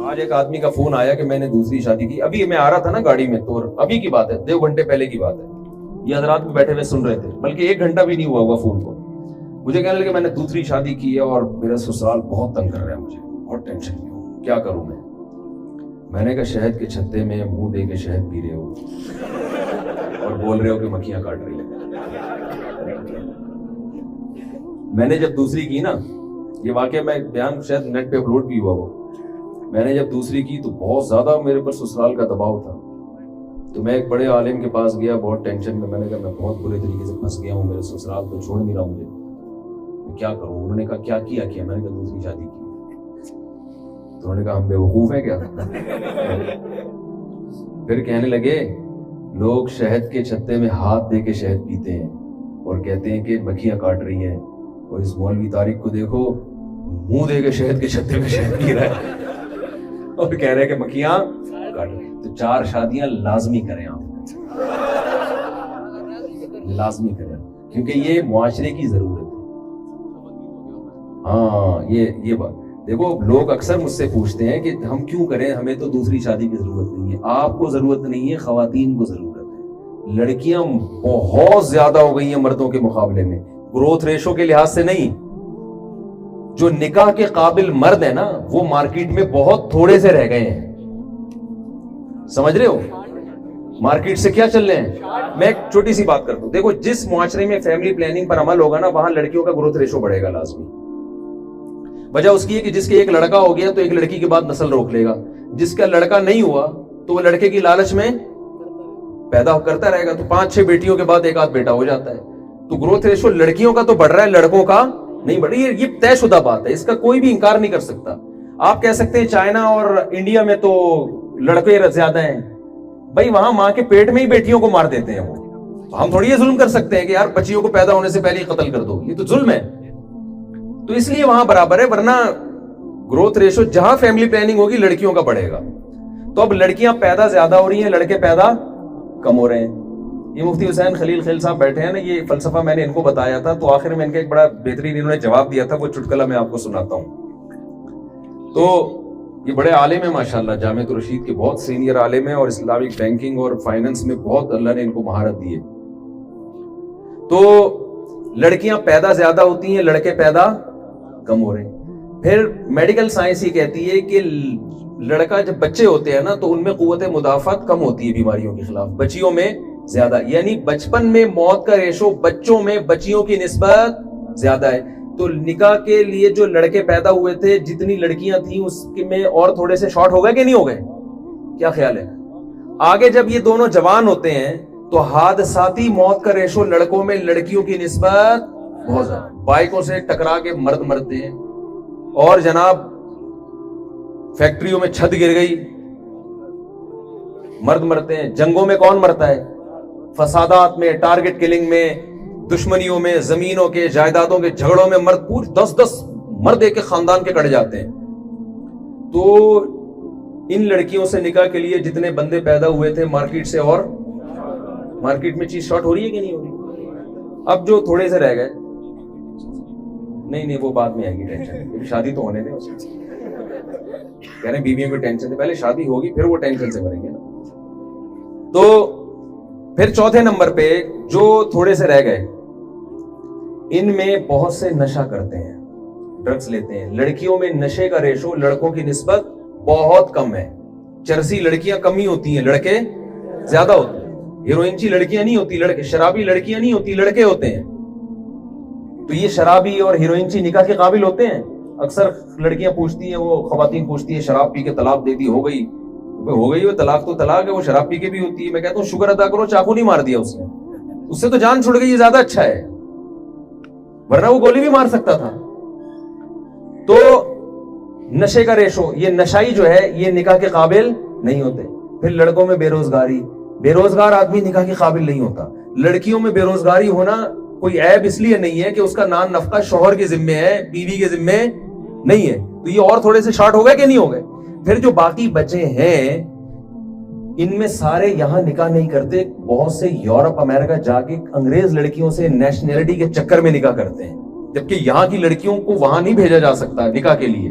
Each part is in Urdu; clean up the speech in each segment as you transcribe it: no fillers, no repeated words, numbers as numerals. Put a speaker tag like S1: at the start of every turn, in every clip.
S1: آج ایک آدمی کا فون آیا کہ میں نے دوسری شادی کی. ابھی میں آ رہا تھا نا گاڑی میں, تو ابھی کی بات ہے, 2 گھنٹے پہلے کی بات ہے. یہ حضرات بھی بیٹھے ہوئے سن رہے تھے, بلکہ 1 گھنٹہ بھی نہیں ہوا فون کو. مجھے کہنے لگے میں نے دوسری شادی کی ہے اور میرا سسرال بہت تنگ کر رہا ہے, مجھے بہت ٹینشن میں ہوں, کیا کروں میں نے کہا شہد کے چھتے میں منہ دے کے شہد پی رہے ہو اور بول رہے ہو کہ مکھیاں کاٹ رہی ہیں. میں نے جب دوسری کی نا, یہ واقعہ میں بیان شاید نیٹ پہ اپلوڈ بھی ہوا وہ, میں نے جب دوسری کی تو بہت زیادہ میرے پر سسرال کا دباؤ تھا. تو میں ایک بڑے عالم کے پاس گیا بہت ٹینشن میں. میں نے کہا میں بہت برے طریقے سے پھنس گیا ہوں, میرے سسرال تو چھوڑ نہیں رہا مجھے, میں کیا کروں. انہوں نے کہا کیا کیا؟ میں نے کہا دوسری شادی کی. تو انہوں نے کہا ہم بے وقوف ہیں کیا؟ پھر کہنے لگے لوگ شہد کے چھتے میں ہاتھ دے کے شہد پیتے ہیں اور کہتے ہیں کہ مکھیاں کاٹ رہی ہیں, اور اس مولوی طارق کو دیکھو منہ دے کے شہد کے چھتے میں شہد پی رہا ہے اور کہہ رہے ہیں کہ مکھیاں کاٹ رہی ہیں. تو 4 شادیاں لازمی کریں آپ, لازمی کریں, کیونکہ یہ معاشرے کی ضرورت ہے. ہاں یہ بات دیکھو, لوگ اکثر مجھ سے پوچھتے ہیں کہ ہم کیوں کریں, ہمیں تو دوسری شادی کی ضرورت نہیں ہے. آپ کو ضرورت نہیں ہے, خواتین کو ضرورت ہے. لڑکیاں بہت زیادہ ہو گئی ہیں مردوں کے مقابلے میں, گروتھ ریشو کے لحاظ سے نہیں. جو نکاح کے قابل مرد ہیں نا وہ مارکیٹ میں بہت تھوڑے سے رہ گئے ہیں, سمجھ رہے ہو مارکیٹ سے کیا چل رہے ہیں. میں ایک چھوٹی سی بات کرتا ہوں, دیکھو جس معاشرے میں فیملی پلاننگ پر عمل ہوگا نا وہاں لڑکیوں کا گروتھ ریشو بڑھے گا لازمی. وجہ اس کی ہے کہ جس کے ایک لڑکا ہو گیا تو ایک لڑکی کے بعد نسل روک لے گا, جس کا لڑکا نہیں ہوا تو وہ لڑکے کی لالچ میں پیدا کرتا رہے گا, تو 5-6 بیٹیوں کے بعد 1 آدھ بیٹا ہو جاتا ہے. تو گروتھ ریشو لڑکیوں کا تو بڑھ رہا ہے, لڑکوں کا نہیں بڑھ رہی. یہ طے شدہ بات ہے, اس کا کوئی بھی انکار نہیں کر سکتا. آپ کہہ سکتے ہیں چائنا اور انڈیا میں تو لڑکے زیادہ ہیں, بھائی وہاں ماں کے پیٹ میں ہی بیٹیوں کو مار دیتے ہیں وہ. ہم تھوڑی یہ ظلم کر سکتے ہیں کہ یار بچیوں کو پیدا ہونے سے پہلے ہی قتل کر دو, یہ تو ظلم ہے. تو اس لیے وہاں برابر ہے, ورنہ گروتھ ریشو جہاں فیملی پلاننگ ہوگی لڑکیوں کا بڑھے گا. تو اب لڑکیاں پیدا زیادہ ہو رہی ہیں, لڑکے پیدا کم ہو رہے ہیں. یہ مفتی حسین خلیل خیل صاحب بیٹھے ہیں نا, یہ فلسفہ میں نے ان کو بتایا تھا, تو آخر میں ان کا ایک بڑا بہترین انہوں نے جواب دیا تھا, وہ چٹکلا میں آپ کو سناتا ہوں. تو یہ بڑے عالم ہیں ماشاءاللہ, جامعۃ الرشید کے بہت سینئر عالم ہیں, اور اسلامک بینکنگ اور فائننس میں بہت اللہ نے ان کو مہارت دی ہے. تو لڑکیاں پیدا زیادہ ہوتی ہیں, لڑکے پیدا کم ہو رہے ہیں. پھر میڈیکل سائنس یہ کہتی ہے کہ لڑکا جب بچے ہوتے ہیں نا تو ان میں قوت مدافعت کم ہوتی ہے بیماریوں کے خلاف, بچیوں میں زیادہ. یعنی بچپن میں موت کا ریشو بچوں میں بچیوں کی نسبت زیادہ ہے. تو نکاح کے لیے جو لڑکے پیدا ہوئے تھے, جتنی لڑکیاں تھیں اس میں اور تھوڑے سے شارٹ ہو گئے کہ نہیں ہو گئے, کیا خیال ہے؟ آگے جب یہ دونوں جوان ہوتے ہیں تو حادثاتی موت کا ریشو لڑکوں میں لڑکیوں کی نسبت بہت زیادہ. بائکوں سے ٹکرا کے مرد مرتے ہیں, اور جناب فیکٹریوں میں چھت گر گئی مرد مرتے ہیں. جنگوں میں کون مرتا ہے؟ فسادات میں, ٹارگٹ کلنگ میں, دشمنیوں میں, زمینوں کے جائیدادوں کے جھگڑوں میں مرد پورے 10 مرد ایک خاندان کے کٹ جاتے ہیں. تو ان لڑکیوں سے نکاح کے لیے جتنے بندے پیدا ہوئے تھے مارکیٹ سے, اور مارکیٹ میں چیز شارٹ ہو رہی ہے کہ نہیں ہو رہی؟ اب جو تھوڑے سے رہ گئے, نہیں وہ بعد میں آئے گی ٹینشن, شادی تو ہونے دیں. کہہ رہے ہیں بیویوں کی ٹینشن سے پہلے شادی ہوگی, پھر وہ ٹینشن سے مریں گے نا. تو پھر چوتھے نمبر پہ جو تھوڑے سے رہ گئے, ان میں بہت سے نشہ کرتے ہیں, ڈرگز لیتے ہیں. لڑکیوں میں نشے کا ریشو لڑکوں کی نسبت بہت کم ہے. چرسی لڑکیاں کم ہی ہوتی ہیں, لڑکے زیادہ ہوتے ہیں. ہیروئنچی لڑکیاں نہیں ہوتی, لڑکے. شرابی لڑکیاں نہیں ہوتی, لڑکے ہوتے ہیں. تو یہ شرابی اور ہیروئنچی نکاح کے قابل ہوتے ہیں. اکثر لڑکیاں پوچھتی ہیں, وہ خواتین پوچھتی ہیں شراب پی کے طلاق دے دی, ہو گئی وہ طلاق تو طلاق ہے, وہ شراب پی کے بھی ہوتی ہے. میں کہتا ہوں شکر ادا کرو چاقو نہیں مار دیا اس نے, اس سے تو جان چھوڑ گئی, یہ زیادہ اچھا ہے, ورنہ وہ گولی بھی مار سکتا تھا. تو نشے کا ریشو, یہ نشائی جو ہے یہ نکاح کے قابل نہیں ہوتے. پھر لڑکوں میں بے روزگاری, بے روزگار آدمی نکاح کے قابل نہیں ہوتا. لڑکیوں میں بے روزگاری ہونا کوئی عیب اس لیے نہیں ہے کہ اس کا نان نفقہ شوہر کے ذمے ہے, بیوی کے ذمے نہیں ہے. تو یہ اور تھوڑے سے شارٹ ہو گئے کہ نہیں ہو گئے. پھر جو باقی بچے ہیں ان میں سارے یہاں نکاح نہیں کرتے, بہت سے یورپ امریکہ جا کے انگریز لڑکیوں سے نیشنلٹی کے چکر میں نکاح کرتے ہیں, جبکہ یہاں کی لڑکیوں کو وہاں نہیں بھیجا جا سکتا نکاح کے لیے.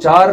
S1: 4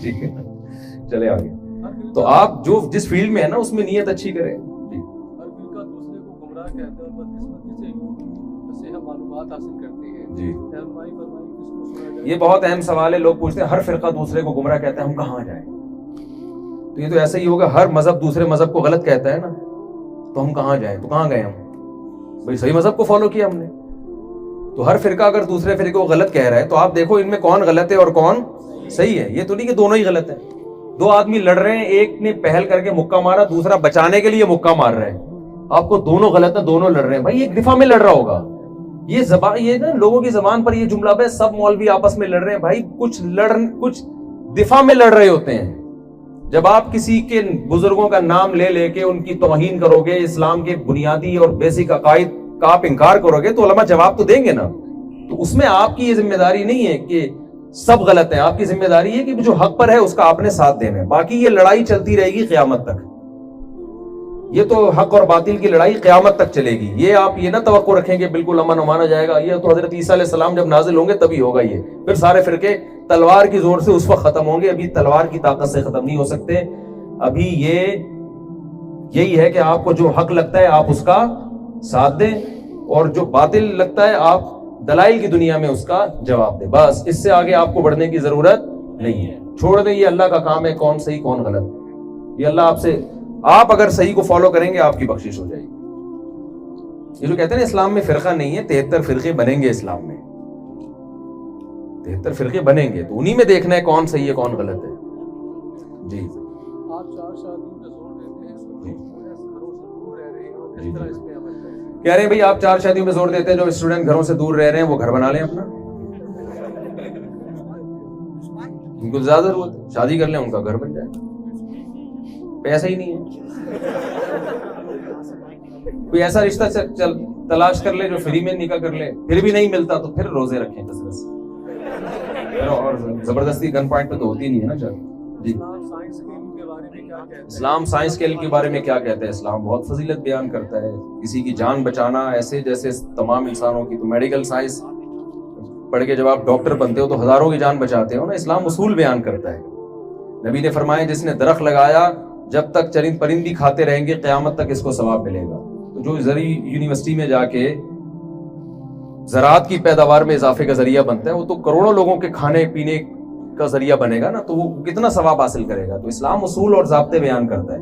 S1: ٹھیک ہے چلے آگے. تو آپ جو جس فیلڈ میں ہے نا اس میں نیت اچھی کریں. جی
S2: ہر فرقہ دوسرے کو گمراہ کہتا ہے اور بدقسمتی سے صحیح معلومات حاصل کرتے ہیں.
S1: جی
S2: رہنمائی فرمائیں کس کو سنا جائے.
S1: یہ بہت اہم سوال ہے. لوگ پوچھتے ہیں ہر فرقہ دوسرے کو گمراہ کہتا ہے, ہم کہاں جائیں؟ تو یہ تو ایسا ہی ہوگا, ہر مذہب دوسرے مذہب کو غلط کہتا ہے نا, تو ہم کہاں جائیں؟ تو کہاں گئے ہم؟ بھائی صحیح مذہب کو فالو کیا ہم نے. تو ہر فرقہ اگر دوسرے فرقے کو غلط کہہ رہا ہے تو آپ دیکھو ان میں کون غلط ہے اور کون صحیح ہے. یہ تو نہیں کہ دونوں ہی غلط ہیں. دو آدمی لڑ رہے ہیں, ایک نے پہل کر کے مکہ مارا, دوسرا بچانے کے لیے مکہ مار رہے ہیں. آپ کو دونوں غلط ہیں, دونوں لڑ رہے ہیں. بھائی ایک دفاع میں لڑ رہا ہوگا. یہ زبان, یہ نا لوگوں کی زبان پر یہ جملہ ہے سب مولوی آپس میں لڑ رہے ہیں. بھائی کچھ دفاع میں لڑ رہے ہوتے ہیں. جب آپ کسی کے بزرگوں کا نام لے لے کے ان کی توہین کرو گے, اسلام کے بنیادی اور بیسک عقائد کا آپ انکار کرو گے تو علماء جواب تو دیں گے نا. تو اس میں آپ کی یہ ذمہ داری نہیں ہے کہ سب غلط ہیں. آپ کی ذمہ داری ہے کہ جو حق پر ہے اس کا آپ نے ساتھ دینا ہے. باقی یہ لڑائی چلتی رہے گی قیامت تک. یہ تو حق اور باطل کی لڑائی قیامت تک چلے گی. یہ آپ یہ نہ توقع رکھیں کہ بالکل امن و امان آ جائے گا. یہ تو حضرت عیسیٰ علیہ السلام جب نازل ہوں گے تبھی ہوگا. یہ پھر سارے فرقے تلوار کی زور سے اس وقت ختم ہوں گے. ابھی تلوار کی طاقت سے ختم نہیں ہو سکتے. ابھی یہی ہے کہ آپ کو جو حق لگتا ہے آپ اس کا ساتھ دیں, اور جو باطل لگتا ہے آپ دلائل کی دنیا میں اس کا جواب دیں. بس اس سے آگے آپ کو بڑھنے کی ضرورت نہیں ہے. چھوڑ دیں, یہ اللہ کا کام ہے کون صحیح کون غلط. یہ اللہ آپ سے, آپ اگر صحیح کو فالو کریں گے آپ کی بخشش ہو جائے گی. یہ جو کہتے ہیں نا اسلام میں فرقہ نہیں ہے, 73 فرقے بنیں گے اسلام میں. 73 فرقے بنیں گے تو انہی میں دیکھنا ہے کون صحیح ہے کون غلط ہے. جی
S2: آپ 4 شادیوں پہ زور دیتے ہیں, گھروں سے دور رہ رہے ہیں, اور کس طرح اس پہ عمل کریں؟
S1: کہہ رہے ہیں بھائی آپ 4 شادیوں پہ زور دیتے ہیں, جو اسٹوڈنٹ گھروں سے دور رہ رہے ہیں وہ گھر بنا لیں اپنا. ان کو زیادہ ضرورت ہے, شادی کر لیں ان کا گھر بن جائے. پیسہ ہی نہیں ہے. کوئی ایسا رشتہ چل تلاش کر لے جو فری میں نکاح کر لے, پھر بھی نہیں ملتا تو پھر روزے رکھیں کثرت سے. اور زبردستی گن پوائنٹ پہ تو ہوتی نہیں ہے نا. چل جی اسلام سائنس کے علم کے بارے میں کیا کہتا ہے؟ اسلام بہت فضیلت بیان کرتا ہے. کسی کی جان بچانا ایسے جیسے تمام انسانوں کی. تو میڈیکل سائنس پڑھ کے جب آپ ڈاکٹر بنتے ہو تو ہزاروں کی جان بچاتے ہو نا. اسلام اصول بیان کرتا ہے. نبی نے فرمایا جس نے درخت لگایا جب تک چرند پرندی کھاتے رہیں گے قیامت تک اس کو ثواب ملے گا. تو جو زرعی یونیورسٹی میں جا کے زراعت کی پیداوار میں اضافے کا ذریعہ بنتا ہے, وہ تو کروڑوں لوگوں کے کھانے پینے کا ذریعہ بنے گا نا, تو وہ کتنا ثواب حاصل کرے گا. تو اسلام اصول اور ضابطے بیان کرتا ہے.